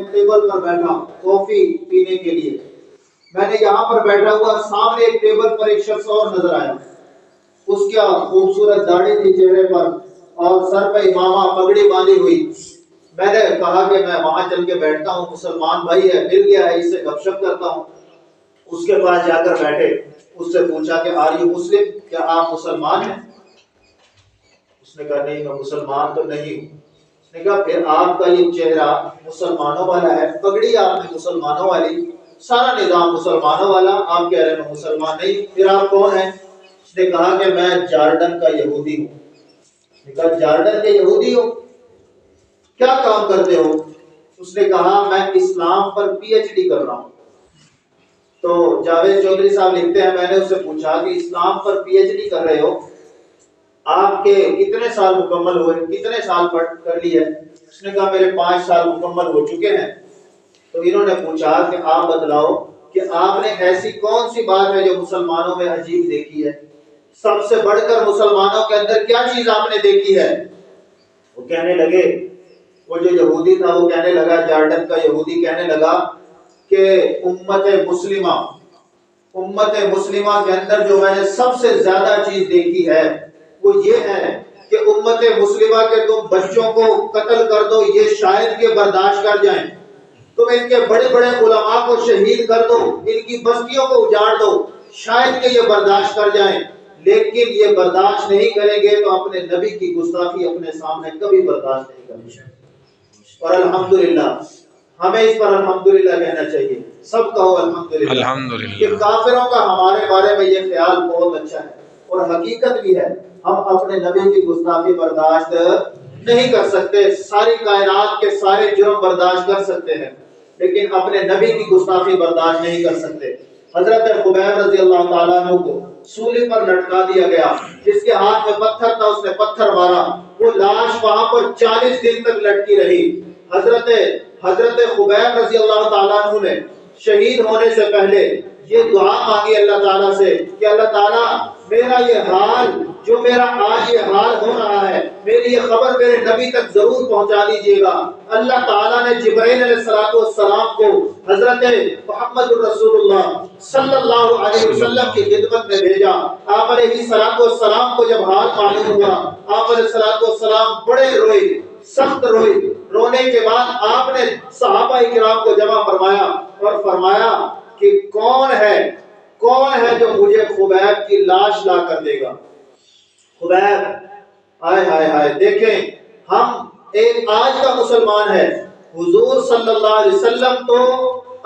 Table پر بیٹھا کافی پینے کے لیے. میں نے یہاں پر بیٹھا ہوا، سامنے ایک ٹیبل پر ایک شخص اور نظر آیا. اس کا خوبصورت داڑھی تھی چہرے پر اور سر پہ امامہ پگڑی باندھی ہوئی. میں نے کہا کہ میں وہاں چل کے بیٹھتا ہوں، مسلمان بھائی ہے، مل گیا ہے، اس سے گپ شپ کرتا ہوں. اس کے پاس جا کر بیٹھے، اس سے پوچھا کہ آر یو مسلم، کیا آپ مسلمان ہیں؟ اس نے کہا نہیں میں مسلمان تو نہیں ہوں. اس نے کہا پھر آپ کا یہ چہرہ مسلمانوں والا ہے، پگڑی آپ نے مسلمانوں والی، سارا نظام مسلمانوں والا، آپ کہہ رہے ہیں میں مسلمان نہیں، پھر آپ کون ہیں؟ اس نے کہا کہ میں جارڈن کا یہودی ہوں. اس نے کہا جارڈن کے یہودی ہو، کیا کام کرتے ہو؟ اس نے کہا میں اسلام پر پی ایچ ڈی کر رہا ہوں. تو جاوید چودھری صاحب لکھتے ہیں میں نے اس سے پوچھا کہ اسلام پر پی ایچ ڈی کر رہے ہو، آپ کے کتنے سال مکمل ہوئے، کتنے سال پڑھ کر لی ہے؟ اس نے کہا میرے 5 سال مکمل ہو چکے ہیں. تو انہوں نے پوچھا کہ آپ بتلاؤ کہ آپ نے ایسی کون سی بات ہے جو مسلمانوں میں عجیب دیکھی ہے، سب سے بڑھ کر مسلمانوں کے اندر کیا چیز آپ نے دیکھی ہے؟ وہ کہنے لگے، وہ جو یہودی تھا وہ کہنے لگا، جارڈن کا یہودی کہنے لگا کہ امت مسلمہ کے اندر جو میں نے سب سے زیادہ چیز دیکھی ہے وہ یہ ہے کہ امت مسلمہ کے تم بچوں کو قتل کر دو، یہ شاید کہ برداشت کر جائیں. تم ان کے بڑے بڑے علماء کو شہید کر دو، ان کی بستیوں کو اجاڑ دو، شاید کہ یہ برداشت کر جائیں، لیکن یہ برداشت نہیں کریں گے تو اپنے نبی کی گستاخی اپنے سامنے کبھی برداشت نہیں کریں گے. اور الحمدللہ ہمیں اس پر الحمدللہ کہنا چاہیے. سب کہو الحمدللہ. کہ کافروں کا ہمارے بارے میں یہ خیال بہت اچھا ہے اور حقیقت بھی ہے. ہم اپنے نبی کی گستاخی برداشت نہیں کر سکتے. ساری کائنات کے سارے جرم برداشت کر سکتے ہیں لیکن اپنے نبی کی گستاخی برداشت نہیں کر سکتے. حضرت خبیب رضی اللہ تعالیٰ عنہ کو سولی پر لٹکا دیا گیا، جس کے ہاتھ میں پتھر تھا اس نے پتھر مارا، وہ لاش وہاں پر 40 دن تک لٹکی رہی. حضرت خبیب رضی اللہ تعالیٰ عنہ نے شہید ہونے سے پہلے یہ دعا مانگی اللہ تعالیٰ سے کہ اللہ تعالیٰ میرا یہ حال جو میرا آج یہ حال ہو رہا ہے، میری یہ خبر میرے نبی تک ضرور پہنچا دیجیے گا. اللہ تعالیٰ نے جبرائیل علیہ السلام کو حضرت محمد الرسول اللہ صلی اللہ علیہ وسلم کی خدمت میں بھیجا. آپ علیہ السلام کو جب حال معلوم ہوا، آپ علیہ السلام بڑے روئے، سخت روئے. رونے کے بعد آپ نے صحابہ کرام کو جمع فرمایا اور فرمایا کہ کون ہے جو مجھے خبیب کی لاش لا کر دے گا. خبیب ہائے دیکھیں، ہم ایک آج کا مسلمان ہے. حضور صلی اللہ علیہ وسلم تو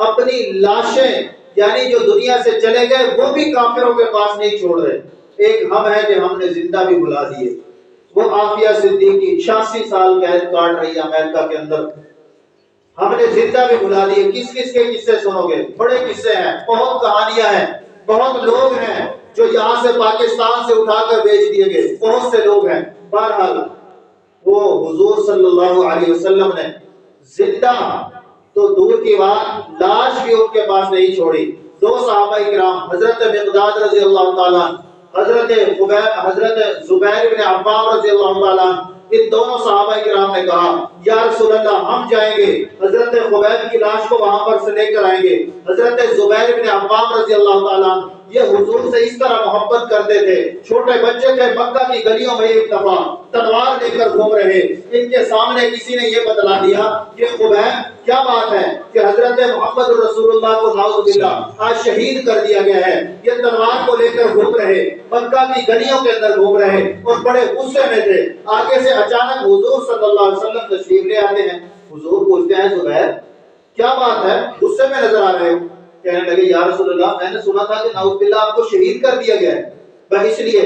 اپنی لاشیں یعنی جو دنیا سے چلے گئے وہ بھی کافروں کے پاس نہیں چھوڑ رہے. ایک ہم ہے کہ ہم نے زندہ بھی بلا دیے. وہ عافیہ صدیقی 86 سال قید کاٹ رہی ہے امریکہ کے اندر، ہم نے زندہ بھی بلا دیے. کس کے قصے سنو گے؟ بڑے قصے ہیں، بہت کہانیاں ہیں، بہت لوگ ہیں جو یہاں سے پاکستان سے اٹھا کر بیچ دیے گئے، بہت سے لوگ ہیں. بہرحال وہ حضور صلی اللہ علیہ وسلم نے زندہ تو دور کی بات لاش بھی ان کے پاس نہیں چھوڑی. 2 صحابہ کرام حضرت مقداد رضی اللہ تعالیٰ، حضرت زبیر بن عوام رضی اللہ تعالیٰ، ان دونوں صحابہ کرام نے کہا یا رسول اللہ ہم جائیں گے، حضرت خبیب کی لاش کو وہاں پر سے لے کر آئیں گے. حضرت زبیر بن عوام رضی اللہ تعالیٰ یہ حضور سے اس طرح محبت کرتے تھے، چھوٹے بچے تھے، مکہ کی گلیوں میں ایک دفعہ تلوار لے کر گھوم رہے. ان کے سامنے کسی نے یہ بتلا دیا کہ خبیب کیا بات ہے کہ حضرت محمد رسول اللہ کو نعوذ باللہ آج شہید کر دیا گیا ہے، یہ تلوار کو لے کر گھوم رہے، مکہ کی گلیوں کے اندر گھوم رہے اور بڑے غصے میں تھے. آگے سے اچانک حضور صلی اللہ علیہ وسلم تشریف لے آتے ہیں. حضور پوچھتے ہیں زبیر کیا بات ہے، غصے میں نظر آ رہے ہو؟ کہنے لگے یا رسول اللہ میں نے سنا تھا کہ نعوذ باللہ آپ کو شہید کر دیا گیا ہے، بس اس لیے.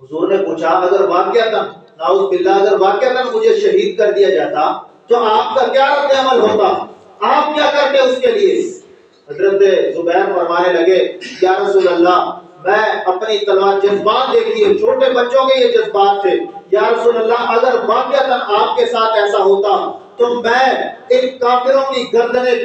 حضور نے پوچھا اگر واقعتاً نعوذ باللہ اگر واقعتاً مجھے شہید کر دیا جاتا تو آپ کا کیا رد عمل ہوتا، آپ کیا کرتے اس کے لیے؟ حضرت زبیر فرمانے لگے یا رسول اللہ میں اپنی تلوار، جذبات دیکھیے، چھوٹے بچوں کے یہ جذبات تھے. یا رسول اللہ اگر واقعتاً آپ کے ساتھ ایسا ہوتا تو میں ان کافروں کی گردنیں